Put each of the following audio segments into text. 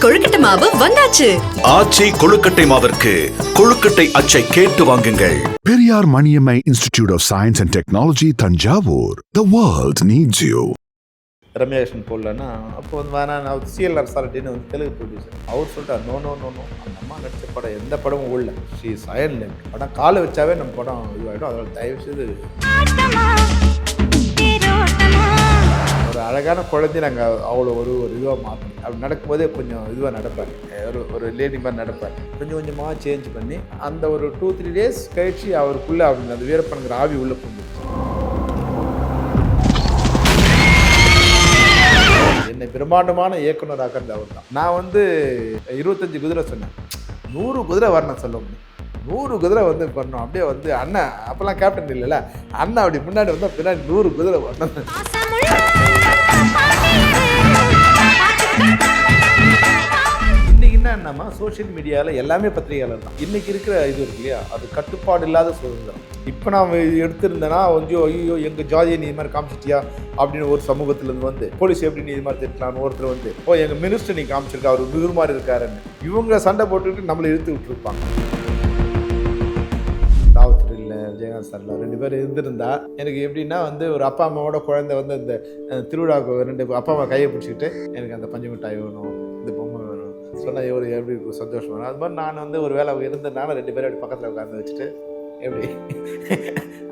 கொழுக்கட்டை மாவு வந்தாச்சு. ஆச்சி கொழுக்கட்டை மாவிற்கு கொழுக்கட்டை அச்சை கேட்டு வாங்குங்கள். Periyar Maniammai institute of science and technology, Thanjavur. The world needs you. Ramya Krishnan போடலன்னா அப்போ வந்து வேணாம், அவர் சிஎல்ஆர் சார்ட்டின்னு வந்து தெலுங்கு ப்ரொடியூசர். அவர் சொல்லிட்டார், நோ நோ நோ நோ, அந்த அம்மா நடித்த படம் எந்த படமும் ஓடல, ஷீ சைலண்ட். படம் காலை வச்சாவே நம்ம படம் இதுவாகிடும், அதோட தயவு செய்து ஒரு அழகான குழந்தை நாங்கள் அவ்வளோ ஒரு இதுவாக மாற்றணும். அப்படி நடக்கும்போதே கொஞ்சம் இதுவாக நடப்பார், ஒரு லேடி மாதிரி நடப்பார். கொஞ்சம் கொஞ்சமாக சேஞ்ச் பண்ணி அந்த ஒரு 2-3 days கழிச்சு அவருக்குள்ளே அவங்க அந்த வீரப்பனுங்கிற ஆவி உள்ளே போந்துருச்சு. என்னை பிரம்மாண்டமான இயக்குனராக்கிறது அவர் தான். நான் வந்து 25 குதிரை சொன்னேன், 100 குதிரை வரணும் சொல்ல முடியும். 100 குதிரை வந்து பண்ணோம். அப்படியே வந்து அண்ணன் அப்போல்லாம் கேப்டன் இல்லைல்ல, அண்ணன் அப்படி முன்னாடி வந்தால் பின்னாடி 100 குதிரை வரணும். இன்னைக்கு என்னன்னா சோஷியல் மீடியாவில் எல்லாமே பத்திரிகையாளர் தான். இன்னைக்கு இருக்கிற இது இருக்கு இல்லையா, அது கட்டுப்பாடு இல்லாத சுதந்திரம். இப்போ நான் எடுத்திருந்தேன்னா கொஞ்சம் ஐயோ எங்கள் ஜாதியை நீ இது மாதிரி காமிச்சிட்டியா அப்படின்னு ஒரு சமூகத்திலேருந்து வந்து, போலீஸ் எப்படி நீ இது மாதிரி திட்டலான்னு ஒருத்தர் வந்து, எங்கள் மினிஸ்டர் நீ காமிச்சிருக்கா, அவர் மிகுர் மாதிரி இருக்காருன்னு இவங்க சண்டை போட்டுக்கிட்டு நம்மளை இழுத்து விட்டுருப்பாங்க. ராவத்தர் இல்லை, விஜயகாந்த் சார் இல்லை, 2 பேர் இருந்திருந்தா எனக்கு எப்படின்னா வந்து ஒரு அப்பா அம்மாவோட குழந்தை வந்து இந்த திருவிழாவுக்கு 2 அப்பா அம்மா கையை பிடிச்சிக்கிட்டு எனக்கு அந்த பஞ்சு மிட்டாய் வேணும், இந்த பொம்மை வேணும் சொன்னால் எவ்வளோ எப்படி இருக்கும், சந்தோஷம் வேணும். அது மாதிரி நான் வந்து ஒரு வேலை இருந்ததுனால 2 பேரும் அப்படி பக்கத்தில் உட்காந்து வச்சுட்டு எப்படி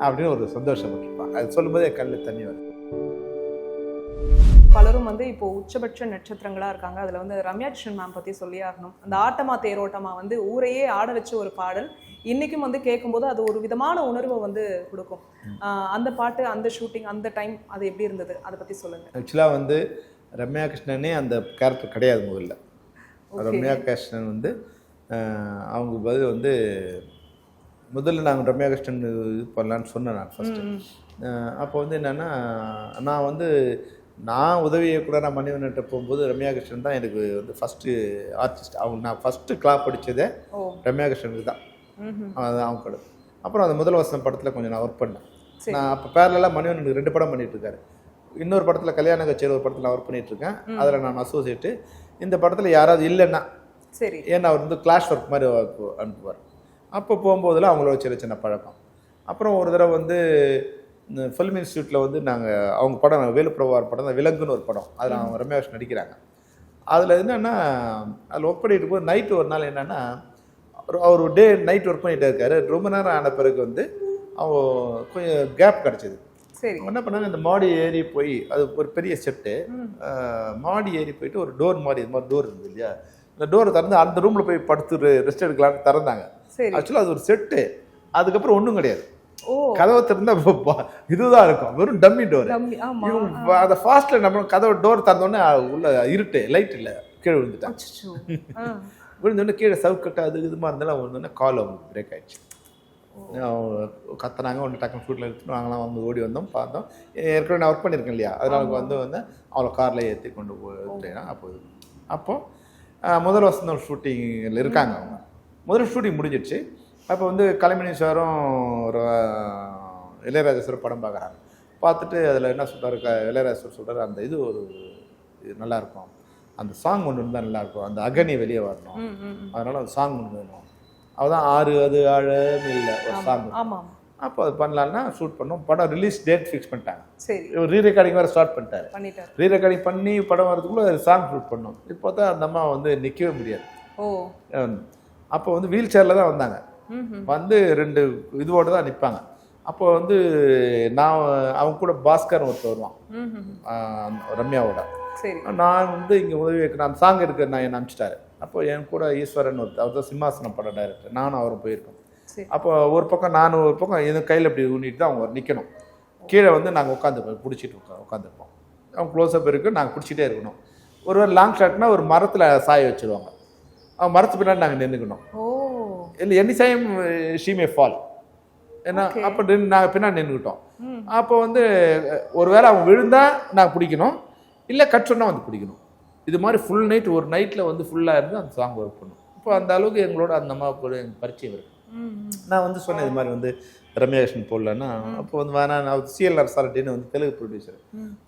அப்படின்னு ஒரு சந்தோஷப்பட்டிருப்பான். அது சொல்லும்போது என் கண்ணில் தண்ணி வரும். பலரும் வந்து இப்போ உச்சபட்ச நட்சத்திரங்களா இருக்காங்க. அதுல வந்து ரம்யா கிருஷ்ணன் மேம் பத்தி சொல்லி ஆகணும். அந்த ஆட்டமா தேரோட்டமா வந்து ஊரையே ஆட வச்ச ஒரு பாடல் இன்னைக்கும் வந்து கேட்கும்போது அது ஒரு விதமான உணர்வை வந்து கொடுக்கும். அந்த பாட்டு, அந்த ஷூட்டிங், அந்த டைம் அது எப்படி இருந்தது, அதை பத்தி சொல்லுங்க. ஆக்சுவலாக வந்து ரம்யா கிருஷ்ணனே அந்த கேரக்டர் கிடையாது முதல்ல. ரம்யா கிருஷ்ணன் வந்து அவங்க பதில் வந்து முதல்ல நாங்கள் ரம்யா கிருஷ்ணன் இது பண்ணலான்னு சொன்னேன் நான் ஃபஸ்ட்டு. அப்போ வந்து என்னென்னா நான் உதவி இயக்குனராக மணிவண்ணன்ட்ட போகும்போது ரம்யா கிருஷ்ணன் தான் எனக்கு வந்து ஃபஸ்ட்டு ஆர்டிஸ்ட். நான் ஃபஸ்ட்டு கிளாப் படித்ததே ரம்யா கிருஷ்ணனுக்கு தான். அது அவங்க கூட அப்புறம் அந்த முதல் வசனம் படத்தில் கொஞ்சம் நான் ஒர்க் பண்ணேன். நான் அப்போ பேரலாம் மணிவண்ணனுக்கு 2 படம் பண்ணிகிட்ருக்காரு. இன்னொரு படத்தில் கல்யாண கச்சேரி ஒரு படத்தில் நான் ஒர்க் பண்ணிகிட்ருக்கேன். அதில் நான் அசோசியேட்டு. இந்த படத்தில் யாராவது இல்லைன்னா சரி, ஏன்னா அவர் வந்து கிளாஷ் ஒர்க் மாதிரி அனுப்புவார். அப்போ போகும்போதெல்லாம் அவங்களோட சின்ன சின்ன பழக்கம். அப்புறம் ஒரு தடவை வந்து இந்த ஃபிலிம் இன்ஸ்டியூட்டில் வந்து நாங்கள் அவங்க படம் வேலுப்பிரபார் படம் தான், விலங்குன்னு ஒரு படம், அதில் அவங்க ரம்யா கிருஷ்ணன் நடிக்கிறாங்க. அதில் என்னென்னா அதில் ஒர்க் பண்ணிட்டு போது நைட்டு ஒரு நாள் என்னென்னா அவர் டே நைட் ஒர்க் பண்ணிகிட்டே இருக்காரு. ரொம்ப நேரம் ஆன பிறகு வந்து அவங்க கொஞ்சம் கேப் கிடச்சிது. சரி, என்ன பண்ணாங்க, இந்த மாடி ஏறி போய், அது ஒரு பெரிய செட்டு, மாடி ஏறி போயிட்டு ஒரு டோர் மாதிரி இது மாதிரி டோர் இருந்தது இல்லையா, இந்த டோரை திறந்து அந்த ரூமில் போய் படுத்து ரெஸ்ட் எடுக்கலான்னு திறந்தாங்க. ஆக்சுவலாக அது ஒரு செட்டு, அதுக்கப்புறம் ஒன்றும் கிடையாது. கதவை திறந்தா இதுதான் இருக்கும், வெறும் டம்மி டோர். அதை ஃபாஸ்ட்டில் நம்ம கதவை டோர் திறந்தோடனே உள்ள இருட்டு, லைட் இல்லை, கீழே விழுந்துட்டாங்க. விழுந்தோடனே கீழே சவுக்கட்டை அது இதுமாக இருந்தாலும் விழுந்தோடனே கால் அவங்களுக்கு பிரேக் ஆகிடுச்சு. கத்துனாங்க. ஒன்று டக்குனு ஃபுட்டில் எடுத்துட்டு நாங்களாம் வந்து ஓடி வந்தோம், பார்த்தோம். ஏற்கனவே நான் ஒர்க் பண்ணியிருக்கேன் இல்லையா, அதனால் வந்து அவளை காரில் ஏற்றி கொண்டு போயிட்டேன். அப்போது முதல் வருஷம் ஷூட்டிங்கில் இருக்காங்க. அவங்க முதல் ஷூட்டிங் முடிஞ்சிடுச்சு. அப்போ வந்து கலைமணி சாரும் ஒரு இளையராஜா சார் படம் பார்க்குறாங்க. பார்த்துட்டு அதில் என்ன சொல்கிறாரு, இளையராஜா சார் சொல்கிறாரு, அந்த இது ஒரு நல்லாயிருக்கும், அந்த சாங் ஒன்று இருந்தால் நல்லாயிருக்கும், அந்த அகனி வெளியே வரணும், அதனால் அந்த சாங் ஒன்று வேணும். அவதான் 6 அது ஆழம் இல்லை ஒரு சாங். அப்போ அது பண்ணலான்னா ஷூட் பண்ணோம். படம் ரிலீஸ் டேட் ஃபிக்ஸ் பண்ணிட்டாங்க. ரீ ரெக்கார்டிங் வேறு ஸ்டார்ட் பண்ணிட்டாரு. ரீ ரெக்கார்டிங் பண்ணி படம் வரதுக்குள்ளே சாங் ஷூட் பண்ணோம். இப்போ தான் அந்த அம்மா வந்து நிற்கவே முடியாது. அப்போ வந்து வீல் சேரில் தான் வந்தாங்க. வந்து 2 இதுவோடு தான் நிற்பாங்க. அப்போ வந்து நான் அவங்க கூட பாஸ்கர் ஒருத்தர் வருவான் ரம்யாவோட. நான் வந்து இங்கே உதவி வைக்கிறேன், அந்த சாங் எடுக்க நான் என்னை அனுப்பிச்சிட்டாரு. அப்போ என் கூட ஈஸ்வரன் ஒருத்தர், அவர் தான் சிம்மாசனம் படம் டைரக்டர், நானும் அவரும் போயிருக்கோம். அப்போ ஒரு பக்கம் நானும் ஒரு பக்கம் என் கையில் இப்படி ஊனிட்டு தான் அவங்க நிற்கணும். கீழே வந்து நாங்கள் உட்காந்துருப்போம், பிடிச்சிட்டு உட்காந்துருப்போம். அவங்க க்ளோஸ்அப் இருக்குது, நாங்கள் பிடிச்சிட்டே இருக்கணும். ஒரு வேறு லாங் ஷாட்னா ஒரு மரத்தில் சாய வச்சுருவாங்க, அவங்க மரத்து பின்னாடி நாங்கள் நின்றுக்கணும். இல்லை any time she May fall, ஏன்னா அப்போ நாங்கள் பின்னாடி நின்றுக்கிட்டோம். அப்போ வந்து ஒரு வேளை அவங்க விழுந்தால் நாங்கள் பிடிக்கணும், இல்லை கட் சொன்னால் வந்து பிடிக்கணும். இது மாதிரி ஃபுல் நைட், ஒரு நைட்டில் வந்து ஃபுல்லாக இருந்து அந்த சாங் ஒர்க் பண்ணும். இப்போ அந்த அளவுக்கு எங்களோட அந்த அம்மாவுக்கு எங்கள் பரிச்சயம் இருக்குது. நான் வந்து சொன்னேன் இது மாதிரி வந்து ரம்யா கிருஷ்ணன் போடலன்னா, அப்போ வந்து வேணாம், அவர் சிஎல்ஆர் சார்ட்டின்னு வந்து தெலுங்கு ப்ரொடியூசர்.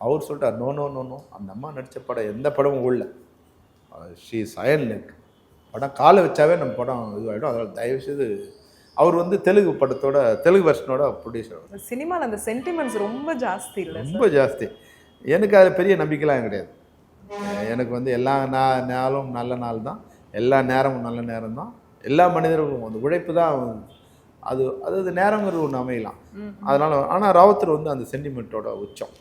அவர் சொல்லிட்டார், நோ நோ நோ நோ, அந்த அம்மா நடித்த படம் எந்த படமும் ஓடல, ஷீ அயன் லெக். படம் காலை வச்சாவே நம்ம படம் இதுவாகிடும். அதனால் தயவுசெய்து அவர் வந்து தெலுங்கு வெர்ஷனோட ப்ரொடியூசர். சினிமாவில் அந்த சென்டிமெண்ட்ஸ் ரொம்ப ஜாஸ்தி இல்லை? ரொம்ப ஜாஸ்தி. எனக்கு அது பெரிய நம்பிக்கைலாம் கிடையாது. எனக்கு வந்து எல்லா நாளும் நல்ல நாள் தான், எல்லா நேரமும் நல்ல நேரம் தான், எல்லா மனிதர்களும் அந்த உழைப்பு தான் அது நேரங்கிறது ஒன்று அமையலாம். அதனால் ஆனால் ராவுத்தர் வந்து அந்த சென்டிமெண்ட்டோட உச்சம்.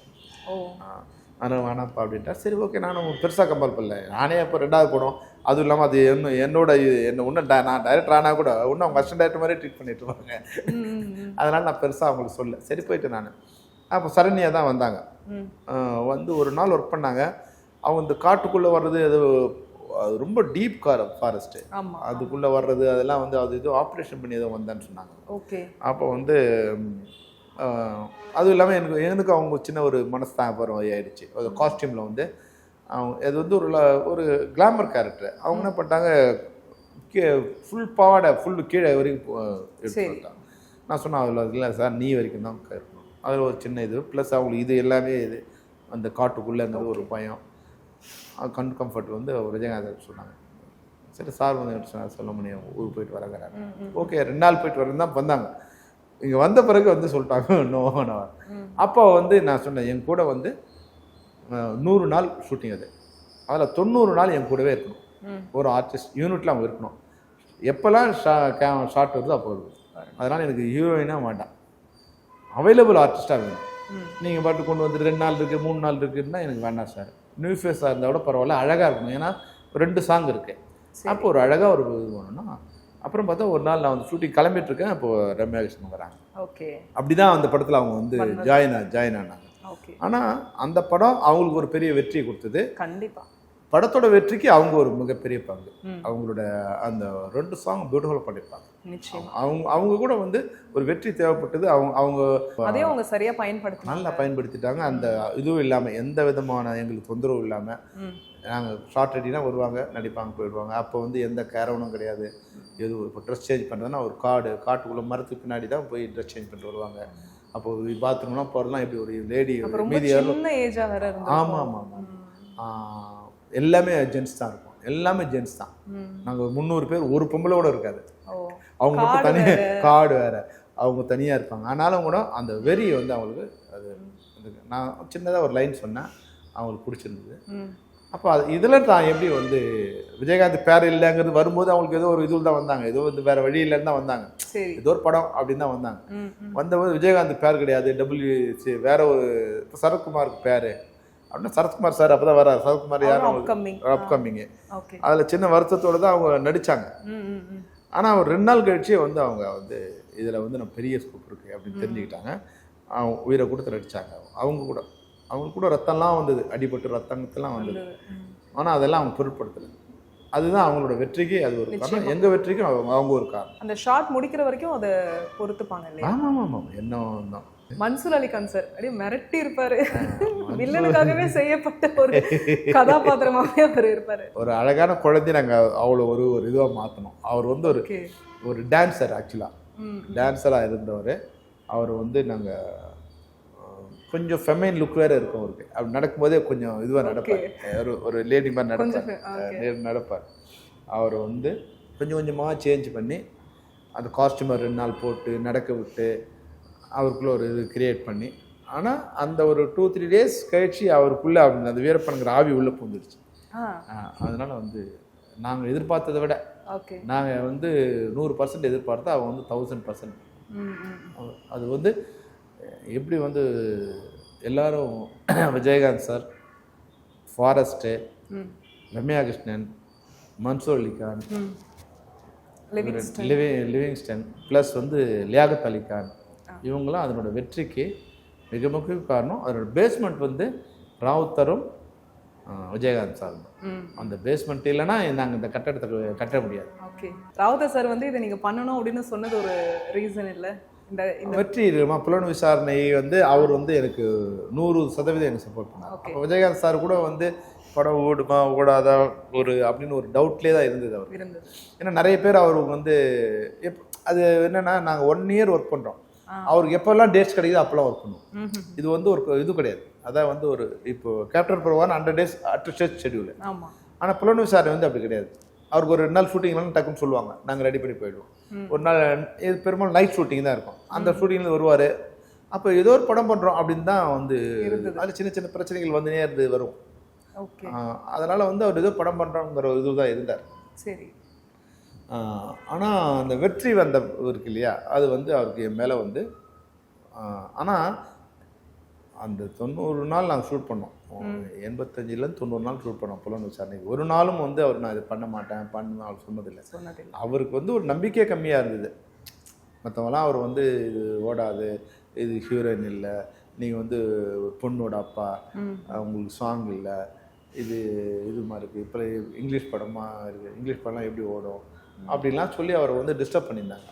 ஆனால் வேணாப்பா அப்படின்ட்டா. சரி ஓகே, நானும் பெருசாக கம்பேர் பண்ணல. நானே இப்போ 2வது படம், அதுவும் இல்லாமல் அது என்னோட இன்னும் நான் டைரக்டர் ஆனால் கூட இன்னும் அவங்க அசிஸ்டன்ட் டைரக்டர் மாதிரி ட்ரீட் பண்ணிட்டு இருப்பாங்க. அதனால் நான் பெருசாக அவங்களுக்கு சொல்ல. சரி போயிட்டு நான் அப்போ சரண்யா தான் வந்தாங்க. வந்து ஒரு நாள் ஒர்க் பண்ணாங்க. அவங்க இந்த காட்டுக்குள்ளே வர்றது அது ரொம்ப டீப் ஃபாரஸ்ட்டு, அதுக்குள்ளே வர்றது அதெல்லாம் வந்து அது ஏதோ ஆப்ரேஷன் பண்ணி ஏதோ வந்தான்னு சொன்னாங்க. ஓகே. அப்போ வந்து அதுவும் இல்லாமல் எனக்கு அவங்க சின்ன ஒரு மனஸ்தாபரம் ஆயிடுச்சு. அது காஸ்டியூமில் வந்து அவங்க அது வந்து ஒரு கிளாமர் கேரக்டர். அவங்க என்ன பண்ணிட்டாங்க, ஃபுல் பாவாடை ஃபுல் கீழே வரைக்கும் எடுத்துட்டாங்க. நான் சொன்னேன் அதில் இல்லை சார், நீ வரைக்கும் தான் இருக்கணும். அதில் ஒரு சின்ன இது ப்ளஸ் அவங்களுக்கு இது எல்லாமே இது அந்த காட்டுக்குள்ளேங்கிறது ஒரு பயம். கம்ஃபர்ட் வந்து விஜயகாந்த் சொன்னாங்க. சரி சார் வந்து சொல்ல முடியும், ஊருக்கு போயிட்டு வரங்கிறாங்க. ஓகே, 2 நாள் போயிட்டு வரேன் தான் வந்தாங்க. இங்கே வந்த பிறகு வந்து சொல்லிட்டாங்க நோ. அப்போ வந்து நான் சொன்னேன், என் கூட வந்து 100 நாள் ஷூட்டிங். அது அதில் 90 நாள் என் கூடவே இருக்கணும். ஒரு ஆர்டிஸ்ட் யூனிட்டில் அவங்க இருக்கணும். எப்போல்லாம் ஷார்ட் வருதோ அப்போ வருது. அதனால் எனக்கு ஹீரோயினாக வேண்டாம், அவைலபிள் ஆர்டிஸ்ட்டாக வேணும். நீங்கள் பாட்டு கொண்டு வந்து 2 நாள் இருக்குது 3 நாள் இருக்குதுன்னா எனக்கு வேண்டாம் சார். நியூ ஃபேஸாக இருந்தால் கூட பரவாயில்ல, அழகாக இருக்கணும். ஏன்னா 2 சாங் இருக்குது. அப்போ ஒரு அழகாக ஒரு இது வேணும்னா அப்புறம் பார்த்தா ஒரு நாள் நான் வந்து ஷூட்டிங் கிளம்பிட்டு இருக்கேன். அப்போது ரம்யா கிருஷ்ணன் வராங்க. ஓகே. அப்படிதான் அந்த படத்தில் அவங்க வந்து ஜாயின் ஆனாங்க. ஆனால் அந்த படம் அவங்களுக்கு ஒரு பெரிய வெற்றியை கொடுத்தது. கண்டிப்பாக படத்தோட வெற்றிக்கு அவங்க ஒரு மிகப்பெரிய பங்கு. அவங்களோட அந்த 2 சாங் பியூட்டிஃபுல்லாக பண்ணியிருப்பாங்க. அவங்க கூட வந்து ஒரு வெற்றி தேவைப்பட்டது. அவங்க சரியா நல்லா பயன்படுத்திட்டாங்க. அந்த இதுவும் இல்லாமல் எந்த விதமான எங்களுக்கு தொந்தரவும் இல்லாமல் நாங்கள் ஷார்ட் ரெடினா வருவாங்க, நடிப்பாங்க, போயிடுவாங்க. அப்போ வந்து எந்த கேரவனும் கிடையாது. எதுவும் இப்போ ட்ரெஸ் சேஞ்ச் பண்ணுறதுன்னா ஒரு காட்டுக்குள்ளே மரத்துக்கு பின்னாடி தான் போய் ட்ரெஸ் சேஞ்ச் பண்ணிட்டு வருவாங்க. அப்போ பாத்ரூம்லாம் போகிறதுலாம் எப்படி ஒரு லேடி மீதி. ஆமாம் ஆமாம் ஆமாம், எல்லாமே ஜென்ட்ஸ் தான் இருக்கும். எல்லாமே ஜென்ட்ஸ் தான். நாங்கள் 300 பேர், ஒரு பொம்பளோட இருக்காது. அவங்க மட்டும் தனியாக காடு வேறு, அவங்க தனியாக இருப்பாங்க. ஆனாலும் கூட அந்த வெறி வந்து அவங்களுக்கு அது நான் சின்னதாக ஒரு லைன் சொன்னேன், அவங்களுக்கு பிடிச்சிருந்தது. அப்போ இதில் நான் எப்படி வந்து விஜயகாந்த் பேர் இல்லைங்கிறது வரும்போது அவங்களுக்கு ஏதோ ஒரு இதில் தான் வந்தாங்க. ஏதோ வந்து வேறு வழி இல்லைன்னு தான் வந்தாங்க. ஏதோ ஒரு படம் அப்படின்னு தான் வந்தாங்க. வந்தபோது விஜயகாந்த் பேர் கிடையாது, வேற ஒரு சரத்குமாருக்கு பேர் அப்படின்னா சரத்குமார் சார் அப்போ தான் வராரு. சரத்குமார் யாரும் அப்கமிங்கு. அதில் சின்ன வருத்தத்தோடு தான் அவங்க நடித்தாங்க. ஆனால் ஒரு 2 நாள் கழிச்சே வந்து அவங்க வந்து இதில் வந்து நம்ம பெரிய ஸ்கோப் இருக்குது அப்படின்னு தெரிஞ்சுக்கிட்டாங்க. அவங்க உயிரை கொடுத்து நடித்தாங்க. அவங்களுக்கு கூட ரத்தம்லாம் வந்தது, அடிபட்டு ரத்தங்கத்தெல்லாம் வந்தது. ஆனால் அதெல்லாம் அவங்க பொருட்படுத்தலை. அதுதான் அவங்களோட வெற்றிக்கு அது ஒரு காரணம். எங்கள் வெற்றிக்கும் அவங்க ஒரு காரணம். அந்த ஷார்ட் முடிக்கிற வரைக்கும் அதை பொறுத்துப்பாங்க இல்லையா? ஆமாம் ஆமாம். என்ன தான் மன்சூர் அலிகான் சார் அப்படியே மிரட்டி இருப்பாரு. வில்லனுக்காகவே செய்யப்பட்ட ஒரு கதாபாத்திரமாகவே அவர் இருப்பாரு. ஒரு அழகான குழந்தை நாங்கள் அவ்வளோ ஒரு இதுவாக மாற்றணும். அவர் வந்து ஒரு டான்ஸர், ஆக்சுவலாக டான்ஸராக இருந்தவர். அவர் வந்து நாங்கள் கொஞ்சம் ஃபெமைன் லுக் வேறு இருக்கும் அவருக்கு. அப்படி நடக்கும்போதே கொஞ்சம் இதுவாக நடப்பார், ஒரு லேடி மாதிரி நடப்பார். அவர் வந்து கொஞ்சம் கொஞ்சமாக சேஞ்ச் பண்ணி அந்த காஸ்டியூமை 2 நாள் போட்டு நடக்க விட்டு அவருக்குள்ளே ஒரு இது கிரியேட் பண்ணி, ஆனால் அந்த ஒரு 2-3 டேஸ் கழிச்சு அவருக்குள்ளே அந்த வீரப்பனுங்கிற ஆவி உள்ளே பூந்துடுச்சு. அதனால் வந்து நாங்கள் எதிர்பார்த்ததை விட நாங்கள் வந்து 100% எதிர்பார்த்தா அவங்க வந்து 1000%. அது வந்து எப்படி வந்து எல்லாரும் Vijayakanth sir, forest, Ramya Krishnan, Mansoor Ali Khan, Livingstone plus வந்து லியாகத் அலிகான், இவங்களாம் அதனோட வெற்றிக்கு மிக முக்கிய காரணம். அதனோட பேஸ்மெண்ட் வந்து ராவுத்தரும் விஜயகாந்த் சார் தான். அந்த பேஸ்மெண்ட் இல்லைன்னா நாங்கள் இந்த கட்டடத்தை கட்ட முடியாது. ஓகே, ராவுத்தர் சார் வந்து இதை நீங்கள் பண்ணணும் அப்படின்னு சொன்னது ஒரு ரீசன் இல்லை? இந்த வெற்றி புலன் விசாரணை வந்து அவர் வந்து எனக்கு 100% எனக்கு சப்போர்ட் பண்ணார். அப்போ விஜயகாந்த் சார் கூட வந்து படம் ஓடுமா ஓடாதா ஒரு அப்படின்னு ஒரு டவுட்லேயே தான் இருந்தது அவர். ஏன்னா நிறைய பேர் அவருக்கு வந்து அது என்னென்னா நாங்கள் 1 இயர் ஒர்க் பண்ணுறோம். அவருக்கு எப்போல்லாம் டேட்ஸ் கிடைக்குது அப்போல்லாம் ஒர்க் பண்ணுவோம். இது வந்து ஒரு இது கிடையாது. அதான் வந்து ஒரு இப்போ captain Prabhan 100 days at stage schedule. ஆனால் புலனு சார் வந்து அப்படி கிடையாது. அவருக்கு ஒரு 2 நாள் ஷூட்டிங்லாம் டக்குன்னு சொல்லுவாங்க, நாங்கள் ரெடி பண்ணி போயிடுவோம். ஒரு நாள் இது பெரும்பாலும் நைட் ஷூட்டிங் தான் இருக்கும். அந்த ஷூட்டிங்கில் வருவார். அப்போ ஏதோ ஒரு படம் பண்ணுறோம் அப்படின்னு தான் வந்து அது சின்ன சின்ன பிரச்சனைகள் வந்துனே இருந்து வரும். ஓகே. அதனால் வந்து அவர் ஏதோ படம் பண்ணுறோங்கிற ஒரு இது தான் இருந்தார். சரி. ஆனால் அந்த வெற்றி வந்த இருக்கு இல்லையா, அது வந்து அவருக்கு என் மேலே வந்து ஆனால் அந்த 90 நாள் நாங்கள் ஷூட் பண்ணோம். 85லேருந்து 90 நாள் ஷூட் பண்ணோம் புலன் விசாரணைக்கு. ஒரு நாளும் வந்து அவர் நான் இது பண்ண மாட்டேன் பண்ண அவர் சொன்னதில்லை. அவருக்கு வந்து ஒரு நம்பிக்கை கம்மியாக இருந்தது. மற்றவங்களாம் அவர் வந்து இது ஓடாது, இது ஹீரோயின் இல்லை, நீங்கள் வந்து பொண்ணோட அப்பா, உங்களுக்கு சாங் இல்லை, இது மாதிரி இருக்குது, இப்போ இங்கிலீஷ் படமாக இருக்குது, இங்கிலீஷ் படம்லாம் எப்படி ஓடும் அப்படின்லாம் சொல்லி அவரை வந்து டிஸ்டர்ப் பண்ணியிருந்தாங்க.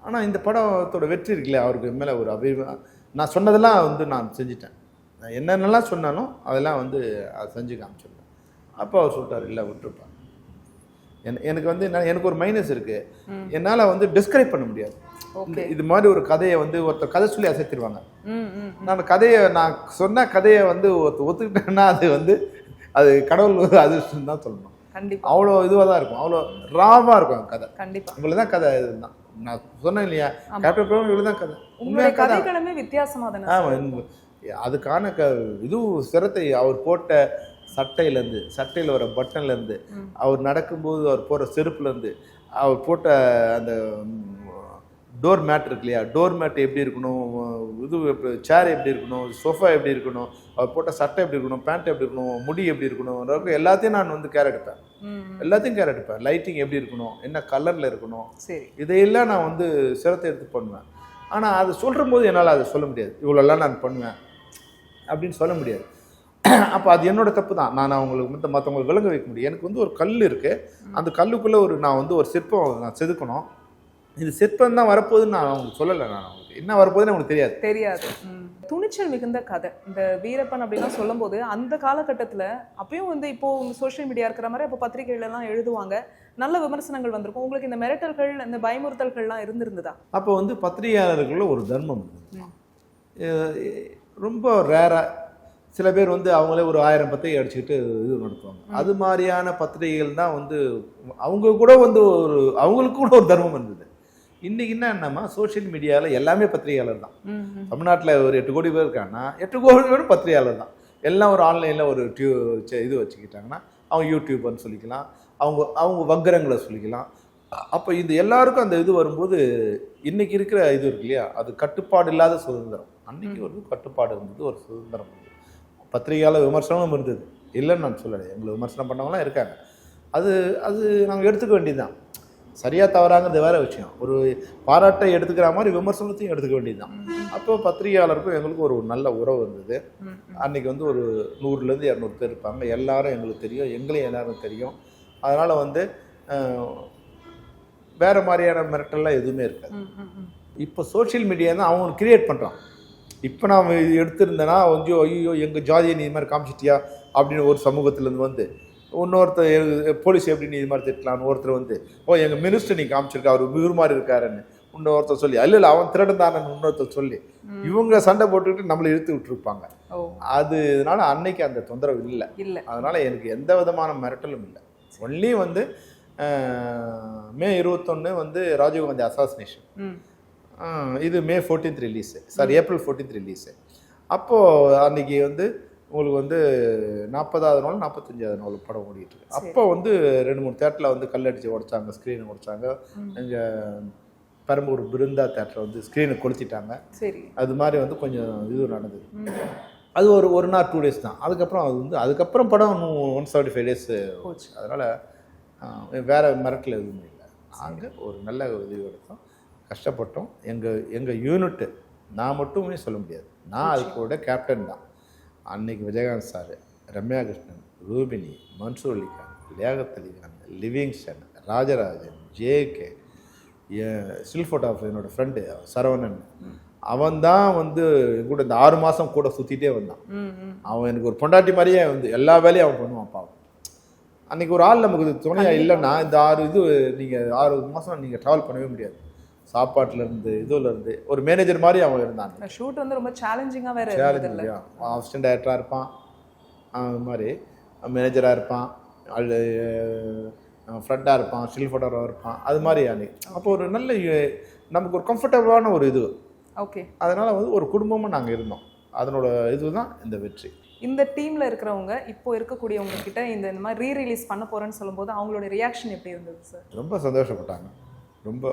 ஆனால் இந்த படத்தோட வெற்றி இருக்குல்ல, அவருக்கு மேலே ஒரு நான் சொன்னதெல்லாம் வந்து நான் செஞ்சிட்டேன். நான் என்னென்னலாம் சொன்னாலும் அதெல்லாம் வந்து அதை செஞ்சு காமிச்சிருந்தேன். அப்போ அவர் சொல்லிட்டார், இல்லை விட்டுருப்பார். எனக்கு வந்து எனக்கு ஒரு மைனஸ் இருக்குது, என்னால் வந்து டிஸ்கிரைப் பண்ண முடியாது. இது மாதிரி ஒரு கதையை வந்து ஒருத்தர் கதை சொல்லி அசைத்திருவாங்க. நான் சொன்ன கதையை வந்து ஒத்துக்கிட்டேன்னா அது கடவுள் அதிர்ஷ்டம் தான் சொல்லணும். அவ்வளோ இதுவாக தான் இருக்கும், அவ்வளோ ராவாக இருக்கும் கதை. கண்டிப்பாக இவ்வளோ தான் கதை. இதுதான் நான் சொன்னேன் இல்லையா, கேப்டன் பிரபு இவ்வளோ தான் கதை. உண்மையாக கதைகளுமே வித்தியாசமாக தானே. ஆமாம், அதுக்கான இதுவும் சிரத்தை அவர் போட்ட சட்டையில் வர பட்டன்லேருந்து, அவர் நடக்கும்போது அவர் போகிற செருப்புலேருந்து, அவர் போட்ட அந்த டோர் மேட் இருக்கு இல்லையா, டோர் மேட் எப்படி இருக்கணும், சேர் எப்படி இருக்கணும், சோஃபா எப்படி இருக்கணும், அவர் போட்ட சட்டை எப்படி இருக்கணும், பேண்ட் எப்படி இருக்கணும், முடி எப்படி இருக்கணும், எல்லாத்தையும் நான் வந்து கேர் எடுப்பேன். லைட்டிங் எப்படி இருக்கணும், என்ன கலரில் இருக்கணும், இதையெல்லாம் நான் வந்து சிரத்தை எடுத்து பண்ணுவேன். ஆனால் அது சொல்கிற போது என்னால் அதை சொல்ல முடியாது, இவ்வளோலாம் நான் பண்ணுவேன் அப்படின்னு சொல்ல முடியாது. அப்போ அது என்னோட தப்பு தான். நான் அவங்களுக்கு மற்றவங்களுக்கு விளங்க வைக்க முடியும். எனக்கு வந்து ஒரு கல் இருக்குது, அந்த கல்லுக்குள்ளே நான் வந்து ஒரு சிற்பம் நான் செதுக்கணும். இது சிற்பம் தான் வரப்போகுதுன்னு நான் அவங்களுக்கு சொல்லலை. நான் அவங்களுக்கு என்ன வரப்போகுதுன்னு அவங்களுக்கு தெரியாது. துணிச்சல் மிகுந்த கதை இந்த வீரப்பன் அப்படின்னா சொல்லும் போது, அந்த காலகட்டத்தில் அப்பயும் வந்து இப்போ சோஷியல் மீடியா இருக்கிற மாதிரி அப்போ பத்திரிகைகளெல்லாம் எழுதுவாங்க, நல்ல விமர்சனங்கள் வந்திருக்கும். உங்களுக்கு இந்த மிரட்டல்கள், இந்த பயமுறுத்தல்கள்லாம் இருந்திருந்ததா? அப்போ வந்து பத்திரிகையாளர்களும் ஒரு தர்மம் ரொம்ப ரேராக சில பேர் வந்து அவங்களே ஒரு 1000 பத்திரிகை அடிச்சுக்கிட்டு இது நடத்துவாங்க. அது மாதிரியான பத்திரிகைகள் தான் வந்து அவங்க கூட வந்து அவங்களுக்கு கூட ஒரு தர்மம் இருந்தது. இன்னைக்கு என்னன்னா சோஷியல் மீடியாவில் எல்லாமே பத்திரிகையாளர் தான். தமிழ்நாட்டில் ஒரு 8 கோடி பேர் இருக்காங்கன்னா 8 கோடி பேரும் பத்திரிகையாளர் தான். எல்லாம் ஒரு ஆன்லைனில் ஒரு இது வச்சுக்கிட்டாங்கன்னா அவங்க யூடியூப்னு சொல்லிக்கலாம், அவங்க வக்கரங்களை சொல்லிக்கலாம். அப்போ இது எல்லாருக்கும் அந்த இது வரும்போது இன்னைக்கு இருக்கிற இது இருக்கு இல்லையா, அது கட்டுப்பாடு இல்லாத சுதந்திரம். அன்னைக்கு ஒரு கட்டுப்பாடு இருந்தது, ஒரு சுதந்திரம் இருந்தது. பத்திரிகையாளர் விமர்சனமும் இருந்தது, இல்லைன்னு நான் சொல்லலை. எங்களை விமர்சனம் பண்ணவங்களாம் இருக்காங்க. அது நாங்கள் எடுத்துக்க வேண்டியதுதான். சரியாக தவறாங்கிறது வேறு விஷயம். ஒரு பாராட்டை எடுத்துக்கிற மாதிரி விமர்சனத்தையும் எடுத்துக்க வேண்டியது தான். அப்போ பத்திரிகையாளருக்கும் எங்களுக்கும் ஒரு நல்ல உறவு இருந்தது. அன்றைக்கி வந்து ஒரு 100லேருந்து 200 பேர் இருப்பாங்க. எல்லாரும் எங்களுக்கு தெரியும், எங்களையும் எல்லாரும் தெரியும். அதனால் வந்து வேறு மாதிரியான மிரட்டல்லாம் எதுவுமே இருக்காது. இப்போ சோஷியல் மீடியா தான் அவங்க கிரியேட் பண்ணுறான். இப்போ நான் எடுத்திருந்தேன்னா கொஞ்சம் ஐயோ எங்கள் ஜாதியை நீ இது மாதிரி காமிச்சிட்டியா அப்படின்னு ஒரு சமூகத்துலேருந்து வந்து, இன்னொருத்தர் போலீஸ் எப்படி நீ இது மாதிரி திட்டலான்னு ஒருத்தர் வந்து, எங்கள் மினிஸ்டர் நீ காமிச்சிருக்கா அவர் இவர் மாதிரி இருக்காருன்னு இன்னொருத்தர் சொல்லி, இல்லை அவன் திருடன் தானே இன்னொருத்தர் சொல்லி இவங்க சண்டை போட்டுக்கிட்டு நம்மளை இழுத்து விட்டுருப்பாங்க. அதனால அன்னைக்கு அந்த தொந்தரவு இல்லை. அதனால் எனக்கு எந்த விதமான மிரட்டலும் இல்லை. ஒன்லி வந்து மே 21 வந்து ராஜீவ்காந்தி அசாசினேஷன், இது மே 14th release, April 14th release. அப்போது அன்றைக்கி வந்து உங்களுக்கு வந்து 40வது நாள் 45வது நாள் படம் ஓடிட்டு இருக்கு. அப்போ வந்து 2-3 தேட்டரில் வந்து கல்லடிச்சு உடைச்சாங்க, ஸ்க்ரீனை உடைச்சாங்க. எங்கள் பெரம்பூர் பிருந்தா தேட்டரை வந்து ஸ்க்ரீனை கொளுத்திட்டாங்க. அது மாதிரி வந்து கொஞ்சம் இது நடந்தது. அது ஒரு நாள் 2 days தான். அதுக்கப்புறம் படம் 175 days போச்சு. அதனால் வேறு மிரட்டல் எதுவுமே இல்லை. நாங்கள் ஒரு நல்ல இது எடுத்தோம், கஷ்டப்பட்டோம். எங்கள் யூனிட்டு நான் மட்டுமே சொல்ல முடியாது, நான் அதுக்கூட கேப்டன் தான். அன்னைக்கு Vijayakanth sir, Ramya Krishnan, Rubini, Mansoor Ali Khan, Liaquat Ali Khan, Livingstone, Rajarajan, JK, still photo of என்னோடய ஃப்ரெண்டு சரவணன், அவன் தான் வந்து கூட இந்த 6 மாதம் கூட சுற்றிட்டே வந்தான். அவன் எனக்கு ஒரு பொண்டாட்டி மாதிரியே வந்து எல்லா வேலையும் அவன் பண்ணுவான். பாவம், அன்றைக்கி ஒரு ஆள் நமக்கு துணையாக இல்லைன்னா இந்த 6 மாதம் நீங்கள் ட்ராவல் பண்ணவே முடியாது. சாப்பாட்டுலேருந்து இதுலேருந்து ஒரு மேனேஜர் மாதிரி அவன் இருந்தான். ஷூட் வந்து ரொம்ப சேலஞ்சிங்காக வேறு, அசிஸ்டன்ட் டைரக்டராக இருப்பான். அது மாதிரி மேனேஜராக இருப்பான், அது ஃப்ரெண்டாக இருப்பான், ஸ்டில் ஃபோட்டோவாக இருப்பான், அது மாதிரி ஆளு. அப்போ ஒரு நல்ல நமக்கு ஒரு கம்ஃபர்டபுளான ஒரு இது. ஓகே. அதனால் வந்து ஒரு குடும்பமும் நாங்கள் இருந்தோம். அதனோட இதுதான் இந்த வெற்றி. இந்த டீம்ல இருக்கிறவங்க இப்போ இருக்கக்கூடியவங்க கிட்ட இந்த மாதிரி ரீ-ரிலீஸ் பண்ண போறேன்னு சொல்லும்போது அவங்களோட ரியாக்ஷன் எப்படி இருந்தது சார்? ரொம்ப சந்தோஷப்பட்டாங்க. ரொம்ப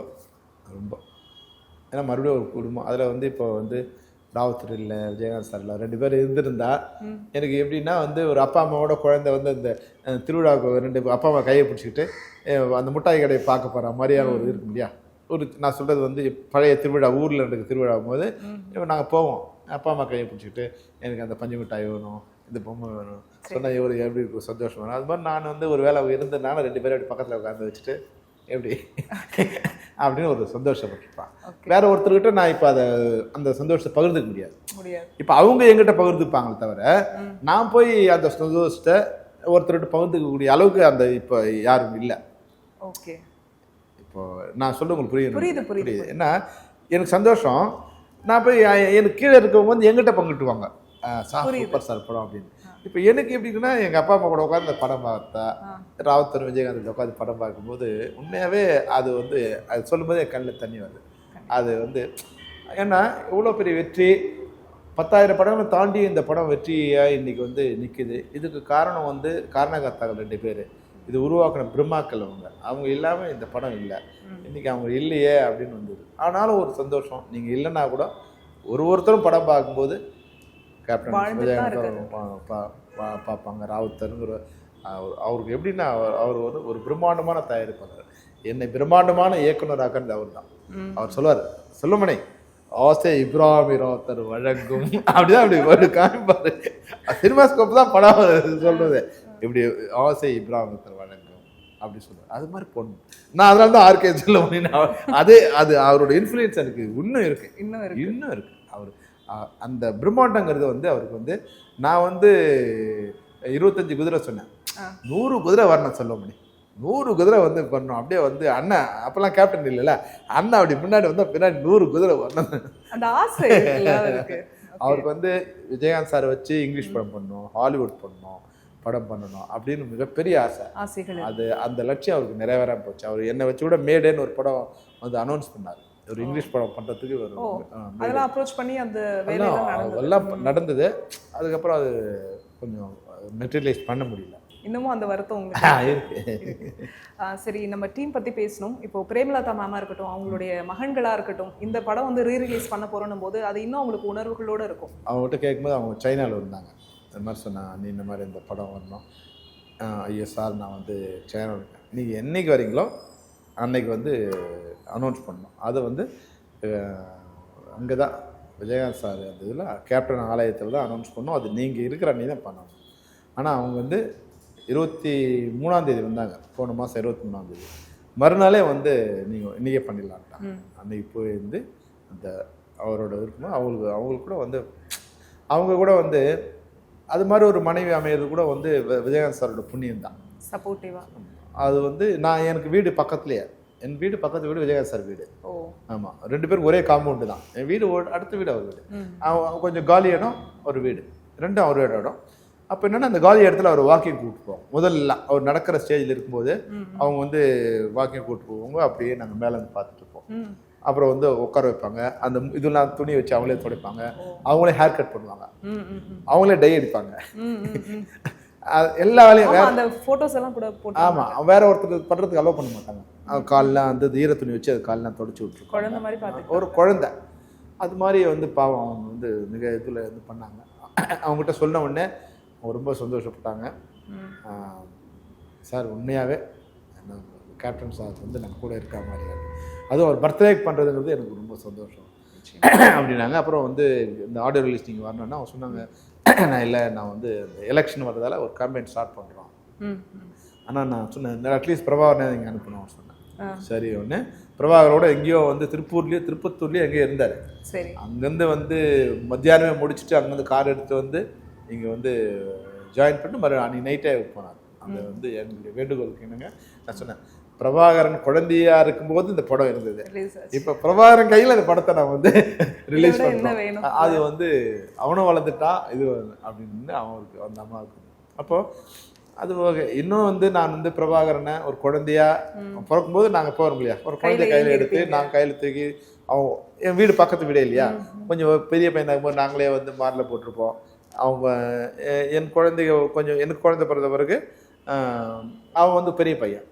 ரொம்ப ஏன்னா மறுபடியும் ஒரு குடும்பம். அதில் வந்து இப்போ வந்து ராவுத்தர் இல்லை, விஜயகாந்த் சார் இல்லை, 2 பேர் இருந்திருந்தா எனக்கு எப்படின்னா வந்து ஒரு அப்பா அம்மாவோட குழந்தை வந்து அந்த திருவிழாவுக்கு 2 அப்பா அம்மா கையை பிடிச்சிக்கிட்டு அந்த மிட்டாய் கடையை பார்க்க போகிற மாதிரியான ஒரு இருக்கும் இல்லையா. ஒரு நான் சொல்கிறது வந்து பழைய திருவிழா, ஊரில் நடக்க திருவிழாவும் போது நாங்கள் போவோம், அப்பா அம்மா கையை பிடிச்சிக்கிட்டு எனக்கு அந்த பஞ்சு மிட்டாய் வேணும், இந்த பொம்மை வேணும் சொன்னால் எவ்வளோ எப்படி இருக்கும், சந்தோஷம் வேணும். அது மாதிரி நான் வந்து ஒரு வேலை இருந்ததுனால 2 பேரும் அப்படி பக்கத்தில் உட்காந்து வச்சுட்டு எப்படி அப்படின்னு ஒரு சந்தோஷப்பட்டிருப்பான். வேற ஒருத்தர்கிட்ட நான் இப்போ அந்த சந்தோஷத்தை பகிர்ந்துக்க முடியாது. இப்போ அவங்க எங்கிட்ட பகிர்ந்துப்பாங்களே தவிர நான் போய் அந்த சந்தோஷத்தை ஒருத்தர்கிட்ட பகிர்ந்துக்கக்கூடிய அளவுக்கு அந்த இப்போ யாரும் இல்லை. ஓகே. இப்போ நான் சொல்ல உங்களுக்கு புரியுது. புரியுது. ஏன்னா எனக்கு சந்தோஷம், நான் போய் எனக்கு கீழே இருக்கவங்க வந்து எங்கிட்ட பங்கிட்டுவாங்க, சார் சூப்பர் சார் படம் அப்படின்னு. இப்போ எனக்கு எப்படின்னா எங்கள் அப்பா அம்மா கூட உட்காந்து இந்த படம் பார்த்தா, ராவுத்தர் விஜயகாந்த் உட்காந்து படம் பார்க்கும்போது உண்மையாகவே அது வந்து அது சொல்லும்போது என் கண்ணில் தண்ணி வருது. அது வந்து ஏன்னா இவ்வளோ பெரிய வெற்றி, 10,000 படங்களை தாண்டி இந்த படம் வெற்றியாக இன்றைக்கி வந்து நிற்குது. இதுக்கு காரணம் வந்து காரணகர்த்தாக்கள் 2 பேர். இது உருவாக்கின பிரம்மாக்கள் அவங்க இல்லாமல் இந்த படம் இல்லை. இன்றைக்கி அவங்க இல்லையே அப்படின்னு வந்தது. ஆனாலும் ஒரு சந்தோஷம், நீங்கள் இல்லைன்னா கூட ஒருத்தரும் படம் பார்க்கும்போது கேப்டன் விஜயகாந்த் பார்ப்பாங்க. ராவுத்தருங்கிற அவருக்கு எப்படின்னா அவர் ஒரு பிரம்மாண்டமான தயாரிப்பாளர். என்னை பிரம்மாண்டமான இயக்குனராக்கிறது அவர் தான். அவர் சொல்லுவார், செல்லுமணி ஆசை இப்ராஹிம் ராவுத்தர் வழங்கும் அப்படிதான் அப்படி ஒரு காமிப்பாரு. சினிமாஸ்கோப் தான் படம் சொல்றது, இப்படி ஆசை இப்ராஹிம் ராவுத்தர் வழங்கும் அப்படி சொல்லுவார். அது மாதிரி பொண்ணு நான் அதனால தான் ஆர்கே செல்லுமணி. அது அவரோட இன்ஃப்ளூயன்ஸ் எனக்கு இன்னும் இருக்கு. அவர் அந்த பிரம்மாண்டங்கிறது வந்து அவருக்கு வந்து நான் வந்து 25 குதிரை சொன்னேன், 100 குதிரை வரணும் செல்லுமணி, 100 குதிரை வந்து பண்ணோம். அப்படியே வந்து அண்ணன் அப்பெல்லாம் கேப்டன் இல்லைல்ல, அண்ணன் அப்படி முன்னாடி வந்தால் பின்னாடி 100 குதிரை வரணும் அந்த ஆசை அவருக்கு வந்து விஜயகாந்த் சாரை வச்சு இங்கிலீஷ் படம் பண்ணணும், ஹாலிவுட் படம் பண்ணணும் அப்படின்னு மிகப்பெரிய ஆசைகள். அது அந்த லட்சியம் அவருக்கு நிறைவேறாம போச்சு. அவர் என்னை வச்சு கூட மேடேன்னு ஒரு படம் வந்து அனௌன்ஸ் பண்ணார், ஒரு இங்கிலீஷ் படம் பண்ணுறதுக்கு அதெல்லாம் அப்ரோச் பண்ணி அந்த எல்லாம் நடந்தது. அதுக்கப்புறம் அது கொஞ்சம் மெட்டீரியலைஸ் பண்ண முடியல. இன்னமும் அந்த வருத்தம் உங்களுக்கு இருக்கு. சரி, நம்ம டீம் பற்றி பேசணும். இப்போ பிரேமலதா மேமா இருக்கட்டும், அவங்களுடைய மகன்களாக இருக்கட்டும், இந்த படம் வந்து ரீ-ரிலீஸ் பண்ண போகிறோம் போது அது இன்னும் அவங்களுக்கு உணர்வுகளோடு இருக்கும். அவங்ககிட்ட கேட்கும்போது அவங்க சைனாவில் இருந்தாங்க. இந்த மாதிரி சொன்னாங்க, நீ இந்த மாதிரி இந்த படம் வரணும். ஐயோ சார், நான் வந்து சைனாவில் இருக்கேன், நீங்கள் என்றைக்கு வரீங்களோ அன்னைக்கு வந்து அனௌன்ஸ் பண்ணணும். அதை வந்து அங்கே தான் விஜயகாந்த் சார் அந்த இதில் கேப்டன் ஆலயத்தில் தான் அனௌன்ஸ் பண்ணோம். அது நீங்கள் இருக்கிற அன்றைக்கி தான் பண்ணணும். ஆனால் அவங்க வந்து 23ஆம் தேதி வந்தாங்க, போன மாதம் 23ஆம் தேதி. மறுநாளே வந்து நீங்கள் இன்றைக்கே பண்ணிடலான்ட்டாங்க. அன்றைக்கி போயிருந்து அந்த அவரோட விருப்பம் அவங்களுக்கு கூட வந்து அவங்க கூட வந்து அது மாதிரி ஒரு மனைவி அமையிறது கூட வந்து விஜயகாந்த் சாரோட புண்ணியம் தான், சப்போர்ட்டிவாக. அது வந்து எனக்கு வீடு பக்கத்துலேயே, என் வீடு பக்கத்து வீடு விஜயகாந்த் சார் வீடு. ஆமாம், 2 பேரும் ஒரே காம்பவுண்டு தான். என் வீடு அடுத்த வீடு அவர் வீடு. கொஞ்சம் காலி இடம் ஒரு வீடு, 2 அவரோட இடம். அப்போ என்னென்னா அந்த காலி இடத்துல அவர் வாக்கிங் கூப்பிட்டு போவோம். முதல்ல அவர் நடக்கிற ஸ்டேஜில் இருக்கும்போது அவங்க வந்து வாக்கிங் கூப்பிட்டு போவாங்க. அப்படியே நாங்கள் மேலே வந்து பார்த்துட்டு இருப்போம். அப்புறம் வந்து உட்கார வைப்பாங்க, அந்த இதெல்லாம் துணி வச்சு அவங்களே துடைப்பாங்க, அவங்களே ஹேர் கட் பண்ணுவாங்க, அவங்களே டை அடிப்பாங்க, எல்லா வேலையும் அந்த போட்டோஸ் எல்லாம் கூட போட்டு. ஆமாம், வேற ஒருத்தர் பண்ணுறதுக்கு அலோவ் பண்ண மாட்டாங்க. கால்லாம் அந்த ஈர துணி வச்சு அது கால்லாம் தொடச்சி விட்டுருக்கோம். குழந்தை மாதிரி பார்த்து ஒரு குழந்தை அது மாதிரி வந்து பாவம் அவங்க வந்து மிக இதில் வந்து பண்ணாங்க. அவங்ககிட்ட சொன்ன உடனே அவங்க ரொம்ப சந்தோஷப்பட்டாங்க. சார் உண்மையாகவே கேப்டன் சார் வந்து நம்ம கூட இருக்கிற மாதிரி, அதுவும் ஒரு பர்த்டே பண்ணுறதுங்கிறது எனக்கு ரொம்ப சந்தோஷம் அப்படின்னாங்க. அப்புறம் வந்து இந்த ஆடியோ ரிலீஸ் நீங்கள் வரணுன்னா அவங்க சொன்னாங்க, நான் வந்து எலெக்ஷன் வர்றதால ஒரு கேம்பெயின் ஸ்டார்ட் பண்ணுறோம். ஆனால் நான் சொன்னேன், அட்லீஸ்ட் பிரபாகரனே இங்கே அனுப்பணும்னு சொன்னேன். சரி, ஒன்று பிரபாகரோட எங்கேயோ வந்து திருப்பத்தூர்லேயே எங்கேயோ இருந்தார். சரி, அங்கேருந்து வந்து மத்தியானமே முடிச்சுட்டு அங்கேருந்து கார் எடுத்து வந்து இங்கே வந்து ஜாயின் பண்ணி அன்றைக்கி நைட்டே போனார். அந்த வந்து என்னுடைய வேண்டுகோளுக்கு என்னங்க நான் சொன்னேன், பிரபாகரன் குழந்தையா இருக்கும்போது இந்த படம் இருந்தது, இப்போ பிரபாகரன் கையில் இந்த படத்தை நான் வந்து ரிலீஸ் பண்ணுறேன். அது வந்து அவனும் வளர்ந்துட்டா இது அப்படின்னு அவங்களுக்கு அந்த அம்மாவுக்கு. அப்போது அது ஓகே. இன்னும் வந்து நான் வந்து பிரபாகரனை ஒரு குழந்தையா பிறக்கும்போது நாங்கள் போகிறோம் இல்லையா, ஒரு குழந்தை கையில் எடுத்து நாங்கள் கையில் தூக்கி அவங்க என் வீடு பக்கத்து வீடே இல்லையா, கொஞ்சம் பெரிய பையனாகும் போது நாங்களே வந்து மாரில் போட்டிருப்போம். அவங்க என் குழந்தைங்க கொஞ்சம் எனக்கு குழந்தை பிறந்த பிறகு அவன் வந்து பெரிய பையன்.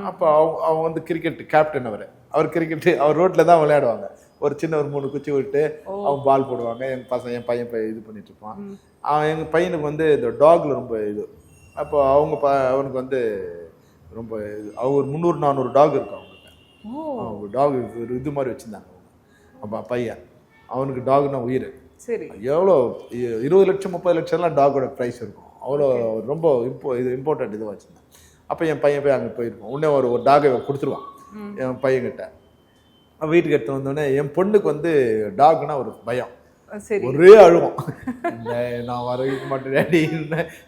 அப்போ அவங்க வந்து கிரிக்கெட் கேப்டன். அவர் கிரிக்கெட்டு அவர் ரோட்டில் தான் விளையாடுவாங்க. ஒரு சின்ன ஒரு 3 குச்சி விட்டு அவங்க பால் போடுவாங்க. என் பையன் இது பண்ணிட்டு இருப்பான். எங்கள் பையனுக்கு வந்து இந்த டாக்ல ரொம்ப இது. அப்போ அவனுக்கு வந்து ரொம்ப அவங்க ஒரு 300-400 டாக் இருக்கும் அவங்களுக்கு. அவங்க டாக் ஒரு இது மாதிரி வச்சுருந்தாங்க அப்போ பையன். அவனுக்கு டாக்னா உயிர். சரி, எவ்வளோ 20 லட்சம் 30 லட்சம்லாம் டாகோட ப்ரைஸ் இருக்கும். அவ்வளோ ரொம்ப இம்பார்ட்டன்ட் இதுவாக வச்சுருந்தேன். அப்போ என் பையன் போய் அங்கே போயிருப்பான். உடனே ஒரு டாகை கொடுத்துருவான் என் பையன்கிட்ட. வீட்டுக்கு எடுத்து வந்தோடனே என் பொண்ணுக்கு வந்து டாக்னா ஒரு பயம். ஒரே அழுவோம். நான் வரவேற்க மாட்டேன் டேடி.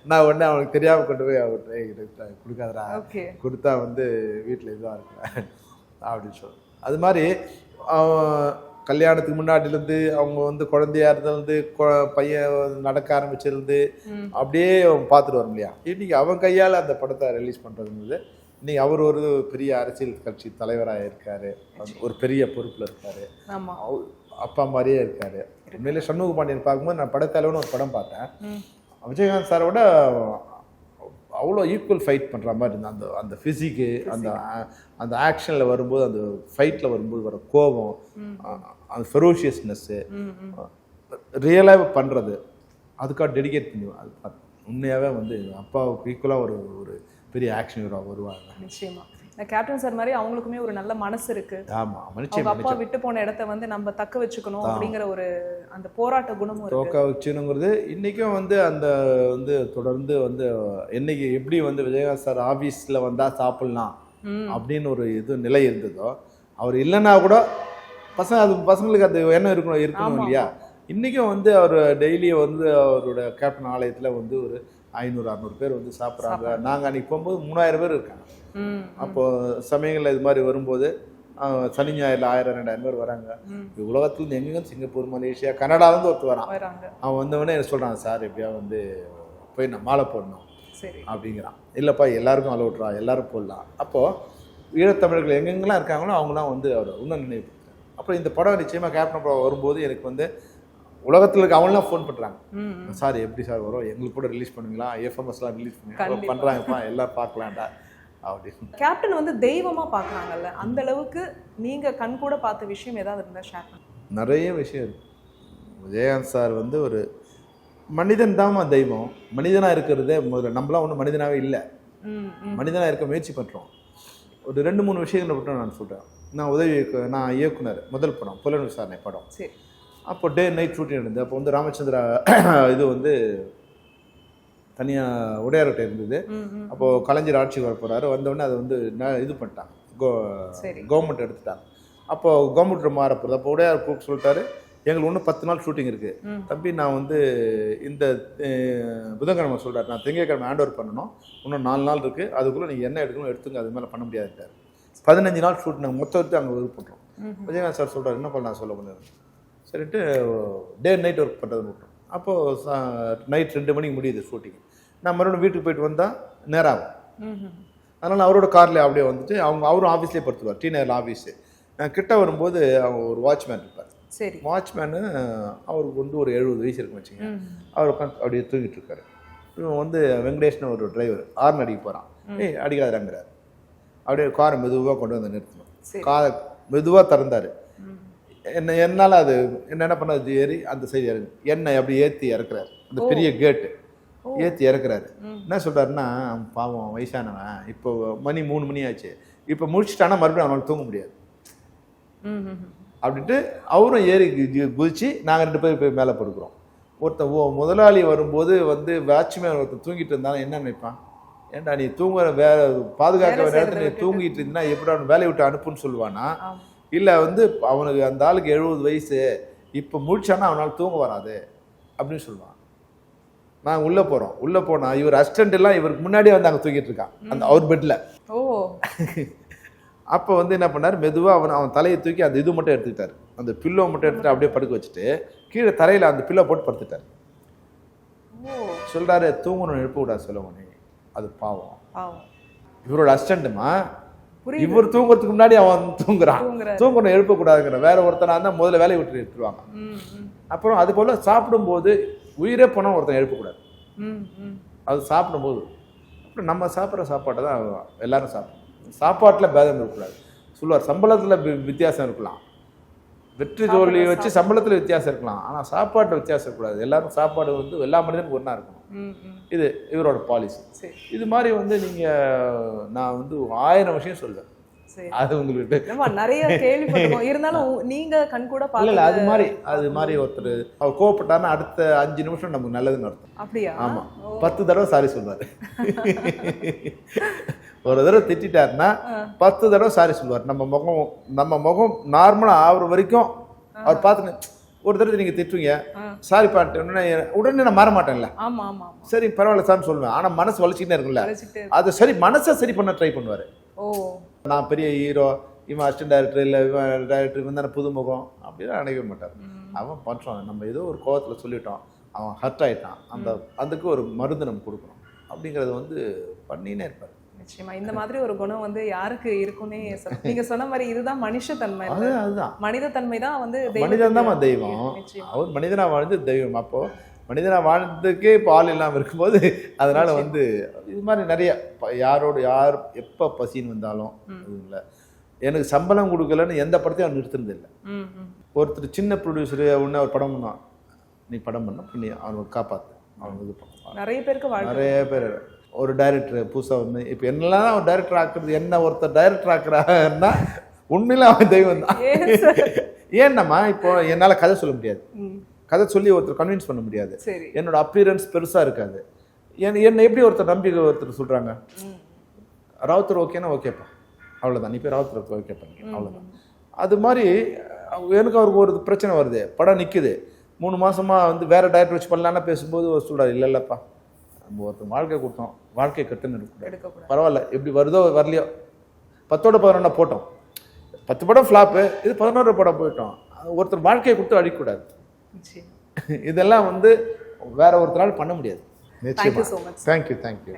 நான் உடனே அவனுக்கு தெரியாமல் கொண்டு போய் அவர்கிட்ட கொடுக்காதரா, கொடுத்தா வந்து வீட்டில் இதுவாக இருக்கிறேன் அப்படின்னு சொல்லு. அது மாதிரி கல்யாணத்துக்கு முன்னாடிலேருந்து அவங்க வந்து குழந்தையா இருந்திருந்து பையன் நடக்க ஆரம்பிச்சிருந்து அப்படியே அவன் பார்த்துட்டு வரும் இல்லையா. இன்னைக்கு அவன் கையால் அந்த படத்தை ரிலீஸ் பண்ணுறதுங்கிறது இன்னைக்கு அவர் ஒரு பெரிய அரசியல் கட்சி தலைவராக இருக்காரு, ஒரு பெரிய பொறுப்பில் இருக்காரு, அப்பா மாதிரியே இருக்காரு. உண்மையிலே சண்முக பாண்டியன் பார்க்கும்போது நான் படத்தலைவன்னு ஒரு படம் பார்த்தேன். விஜயகாந்த் சாரோட அவ்வளோ ஈக்குவல் ஃபைட் பண்ணுற மாதிரி இருந்தது. அந்த ஃபிசிக்கு அந்த ஆக்ஷனில் வரும்போது, அந்த ஃபைட்டில் வரும்போது வர கோபம், அந்த ஃபெரோஷியஸ்னஸ்ஸு, ரியலாக பண்ணுறது, அதுக்காக டெடிகேட் பண்ணுவேன். அது உண்மையாகவே வந்து அப்பாவுக்கு ஈக்குவலாக ஒரு பெரிய ஆக்ஷன் ஹீரோவாக வருவாங்க. நிச்சயமா கேப்டன் சார் மாதிரி அவங்களுக்குமே ஒரு நல்ல மனசு இருக்கு. அவங்க அப்பா விட்டு போன இடத்த வந்து நம்ம தக்க வச்சுக்கணும் அப்படிங்கிற ஒரு அந்த போராட்ட குணமும் தக்க வச்சுக்கணுங்கிறது இன்னைக்கும் வந்து அந்த வந்து தொடர்ந்து வந்து என்னைக்கு எப்படி வந்து விஜயகாந்த் சார் ஆஃபீஸில் வந்தால் சாப்பிட்லாம் அப்படின்னு ஒரு இது நிலை இருந்ததோ, அவர் இல்லைன்னா கூட பசங்களுக்கு அந்த எண்ணம் இருக்கணும் இல்லையா. இன்றைக்கும் வந்து அவர் டெய்லியும் வந்து அவரோட கேப்டன் ஆலயத்தில் வந்து ஒரு 500-600 பேர் வந்து சாப்பிட்றாங்க. நாங்கள் அன்றைக்கி போகும்போது 3000 பேர் இருக்காங்க. அப்போது சமயங்களில் இது மாதிரி வரும்போது சனி ஞாயிறில் 1000-2000 பேர் வராங்க. உலகத்துலேருந்து எங்கேயும் சிங்கப்பூர், மலேசியா, கனடாலேருந்து ஒருத்தர் வரான். அவன் வந்தவொடனே என்ன சொல்கிறான், சார் எப்படியா வந்து போய் நான் மாலை போடணும் அப்படிங்கிறான். இல்லைப்பா எல்லாருக்கும் அலோ விட்றான், எல்லாரும் போடலாம். அப்போது ஈழத்தமிழர்கள் எங்கெங்கெல்லாம் இருக்காங்களோ அவங்களாம் வந்து அவர் இன்னும் நினைவுப்படுத்துறாங்க. அப்புறம் இந்த படம் நிச்சயமாக கேப்டன் படம் வரும்போது எனக்கு வந்து உலகத்தில் இருக்க அவங்களாம் ஃபோன் பண்ணுறாங்க, சார் எப்படி சார் வரும், எங்களுக்கு கூட ரிலீஸ் பண்ணுவீங்களா, எஃப்எம்எஸ்லாம் ரிலீஸ் பண்ணுவீங்க, பண்ணுறாங்கப்பா எல்லாம் பார்க்கலாம்டா அப்படின்னு. கேப்டன் வந்து தெய்வமாக பார்க்குறாங்கல்ல, அந்த அளவுக்கு நீங்கள் கண் கூட பார்த்த விஷயம் ஏதாவது இருந்தால் ஷேர் பண்ணுங்க. நிறைய விஷயம் இருக்கு. விஜயகாந்த் சார் வந்து ஒரு மனிதன் தான் தெய்வம். மனிதனாக இருக்கிறதே முதல்ல, நம்மளாம் ஒன்றும் மனிதனாகவே இல்லை, மனிதனாக இருக்க முயற்சி பண்ணுறோம். ஒரு 2-3 விஷயங்களை மட்டும் நான் சொல்கிறேன். நான் இயக்குனர், முதல் படம் புலன் விசாரணை படம். சரி. அப்போ டே நைட் ஷூட்டிங் இருந்தது. அப்போ வந்து ராமச்சந்திரா இது வந்து தனியாக உடையார்கிட்ட இருந்தது. அப்போது கலைஞர் ஆட்சிக்கு வர போகிறாரு. வந்தோடனே அதை வந்து இது பண்ணிட்டாங்க, கவர்மெண்ட் எடுத்துட்டாங்க. அப்போது கவர்மெண்ட் மாற போகிறது. அப்போ உடையார் கூப்பிட்டு சொல்லிட்டாரு, எங்களுக்கு இன்னும் 10 நாள் ஷூட்டிங் இருக்குது தம்பி, நான் வந்து இந்த புதன்கிழமை சொல்கிறார், நான் திங்கட்கிழமை ஹேண்ட் ஓவர் பண்ணணும், இன்னும் 4 நாள் இருக்குது, அதுக்குள்ளே நீங்கள் என்ன எடுக்கணும் எடுத்துங்க, அது மேலே பண்ண முடியாதுட்டார். 15 நாள் ஷூட் நாங்கள் மொத்தத்தை அங்கே ஒர்க் பண்ணுறோம். விஜயகாந்த் சார் சொல்கிறார், என்ன பண்ணலாம் சொல்ல முடியாது சரிட்டு டே நைட் ஒர்க் பண்ணுறது மட்டும். அப்போது நைட் 2 மணிக்கு முடியுது ஷூட்டிங். நான் மறுபடியும் வீட்டுக்கு போயிட்டு வந்தால் நேரம் ஆகும். அதனால் அவரோட காரில் அப்படியே வந்துட்டு அவரும் ஆஃபீஸ்லேயே படுத்துவார், டி நகரில் ஆஃபீஸு. நான் கிட்ட வரும்போது அவங்க ஒரு வாட்ச்மேன் இருப்பார். சரி. வாட்ச்மேனு அவருக்கு வந்து ஒரு 70 வயசு இருக்குன்னு வச்சுங்க. அவர் உட்காந்து அப்படியே தூங்கிட்டு இருக்காரு. இவன் வந்து வெங்கடேஷ்னு ஒரு டிரைவர் ஆர்ன் அடிக்க போகிறான். அடிக்காதங்கிறார். அப்படியே காரை மெதுவாக கொண்டு வந்து நிறுத்தணும். காரை மெதுவாக திறந்தார். என்னால் அது என்ன பண்ணது, ஏறி அந்த சைடு இறங்கு எண்ணெய் அப்படி ஏற்றி இறக்குறாரு. அந்த பெரிய கேட்டு ஏற்றி இறக்குறாரு. என்ன சொல்கிறாருன்னா, பாவம் வயசானவன், இப்போ மணி 3 மணி ஆச்சு, இப்போ முடிச்சுட்டானா மறுபடியும் அவனால் தூங்க முடியாது அப்படின்ட்டு அவரும் ஏறி குதிச்சு நாங்கள் 2 பேர் போய் மேலே படுக்கிறோம். முதலாளி வரும்போது வந்து வாட்ச்மேன் ஒருத்தர் தூங்கிட்டு இருந்தாலும் என்ன நினைப்பான், ஏன்டா நீ தூங்குற பாதுகாக்க நேரத்தில் நீ தூங்கிட்டு இருந்தா எப்படி அவன் வேலையை விட்டு அனுப்புன்னு சொல்லுவானா, இல்லை வந்து அவனுக்கு அந்த ஆளுக்கு 70 வயசு, இப்போ முடிச்சானா அவனால் தூங்க வராது அப்படின்னு சொல்லுவான். நாங்கள் உள்ளே போகிறோம். உள்ளே போனால் இவர் அசிஸ்டண்ட் எல்லாம் இவருக்கு முன்னாடியே வந்து அங்கே தூங்கிட்டு இருக்கான் அந்த அவர் பெட்டில். அப்போ வந்து என்ன பண்ணார், மெதுவாக அவன் தலையை தூக்கி அந்த இது மட்டும் எடுத்துக்கிட்டார், அந்த பில்லோ மட்டும் எடுத்துகிட்டு அப்படியே படுக்க வச்சுட்டு கீழே தரையில் அந்த பில்லோ போட்டு படுத்துட்டார். சொல்கிறாரு, தூங்கணும் எழுப்ப விடா சொல்லுவோனே, அது பாவம். பாவம். இவரோட அசிஸ்டண்ட்டுமா, புரியுது. இவர் தூங்குறதுக்கு முன்னாடி அவன் தூங்குறான். தூங்குறாரு. தூங்கணும், எழுப்பக்கூடாதுங்கிற வேற ஒருத்தனா இருந்தால் முதல்ல வேலையை விட்டு எடுத்துருவாங்க. அப்புறம் அது போல் சாப்பிடும்போது உயிரே போனால் ஒருத்தன் எழுப்பக்கூடாது. அது சாப்பிடும்போது அப்புறம் நம்ம சாப்பிட்ற சாப்பாட்டை தான் எல்லாரும் சாப்பிடணும். சாப்பாட்டில் பேதம் இருக்கக்கூடாது சொல்லுவார். சம்பளத்தில் வித்தியாசம் இருக்கலாம், வெற்றி தோல்வி வச்சு சம்பளத்தில் வித்தியாசம் இருக்கலாம், ஆனால் சாப்பாட்டில் வித்தியாசம் இருக்கக்கூடாது. எல்லாரும் சாப்பாடு வந்து எல்லா மனிதனுக்கும் ஒன்றா இருக்கணும். இது இவரோட பாலிசி. இது மாதிரி வந்து நீங்கள் நான் வந்து 1000 விஷயம் சொல்லுவேன். அது உங்களுக்கு நிறைய கேள்விப்பட்டிருக்கோம். இருந்தாலும் நீங்க கண் கூட இல்ல அது மாதிரி ஒருத்தர் அவர் கோவப்பட்டாருன்னா அடுத்த 5 நிமிஷம் நமக்கு நல்லதுன்னு அர்த்தம். அப்படியா? ஆமா, 10 தடவை சாரி சொல்வாரு. ஒரு தடவை திட்டாருன்னா 10 தடவை சாரி சொல்வார். நம்ம முகம் நார்மலா ஆகுற வரைக்கும் அவர் பார்த்துன்னு ஒரு தடவை நீங்க திட்டுவீங்க, சாரி பாட்டு உடனே நான் மாற மாட்டேன்ல, சரி பரவாயில்ல சார்னு சொல்லுவேன். ஆனா மனசு வலிச்சுக்கிட்டே இருக்கும்ல, அது சரி மனசை சரி பண்ண ட்ரை பண்ணுவாரு. நான் பெரிய ஹீரோ, இவன் அசிஸ்டன்ட் டைரக்டர், இல்லை இவன் டைரக்டர், இவன் தானே புதுமுகம் அப்படிலாம் நினைக்கவே மாட்டார். அவன் பண்ணுறான், நம்ம ஏதோ ஒரு கோவத்தில் சொல்லிட்டோம், அவன் ஹர்ட் ஆகிட்டான், அதுக்கு ஒரு மருந்து நம்ம கொடுக்கணும் அப்படிங்கிறது வந்து பண்ணினே இருப்பார். நிச்சயமா இந்த மாதிரி ஒரு குணம் வந்து யாருக்கு இருக்குன்னே நீங்க சொன்ன மாதிரி இதுதான் மனுஷத்தன்மை. அதுதான் மனித தன்மை தான் வந்து மனிதன் தான் தெய்வம். அவர் மனிதனா வாழ்ந்து தெய்வம். அப்போ மனிதனா வாழ்ந்ததுக்கே இப்போ ஆள் இல்லாமல் இருக்கும்போது அதனால வந்து இது மாதிரி நிறைய யார் எப்போ பசின்னு வந்தாலும் இல்லை, எனக்கு சம்பளம் கொடுக்கலன்னு எந்த படத்தையும் அவர் நிறுத்துறது இல்லை. ஒருத்தர் சின்ன ப்ரொடியூசரு ஒன்று அவர் படம் பண்ணான், நீ படம் பண்ண பண்ணி அவனுக்கு காப்பாற்று, அவனுக்கு இது பண்ணுவான். நிறைய பேர் ஒரு டைரக்டர் புதுசாக வந்து இப்போ என்னெல்லாம் அவர் டைரக்டர் ஆக்குறது, என்ன ஒருத்தர் டைரக்டர் ஆக்குறாருன்னா உண்மையில அவன் தெய்வம் தான். ஏன்னம்மா இப்போ என்னால் கதை சொல்ல முடியாது, கதை சொல்லி ஒருத்தர் கன்வின்ஸ் பண்ண முடியாது, என்னோட அப்பியரன்ஸ் பெருசாக இருக்காது. என்னை எப்படி ஒருத்தர் நம்பிக்கை ஒருத்தர் சொல்கிறாங்க, ராவுத்தர் ஓகேனா ஓகேப்பா அவ்வளோதான், நீ போய் ராவுத்தர் ஓகே பண்ணி அவ்வளோதான். அது மாதிரி எனக்கு அவருக்கு ஒரு பிரச்சனை வருது, படம் நிற்குது, 3 மாதமாக வந்து வேறு டைரக்டர் வச்சு பண்ணலான்னா பேசும்போது ஒரு சொல்கிறார், இல்லைல்லப்பா நம்ம ஒருத்தர் வாழ்க்கை கொடுத்தோம், வாழ்க்கை கட்டுன்னு எடுக்கக்கூடாது, பரவாயில்ல எப்படி வருதோ வரலையோ, 10ஓட 11 போட்டோம், 10 படம் ஃப்ளாப்பு, இது 11 படம் போயிட்டோம், ஒருத்தர் வாழ்க்கையை கொடுத்து அழிக்கக்கூடாது. இதெல்லாம் வந்து வேற ஒருத்தரால் பண்ண முடியாது. நிச்சயமா. தேங்க்யூ.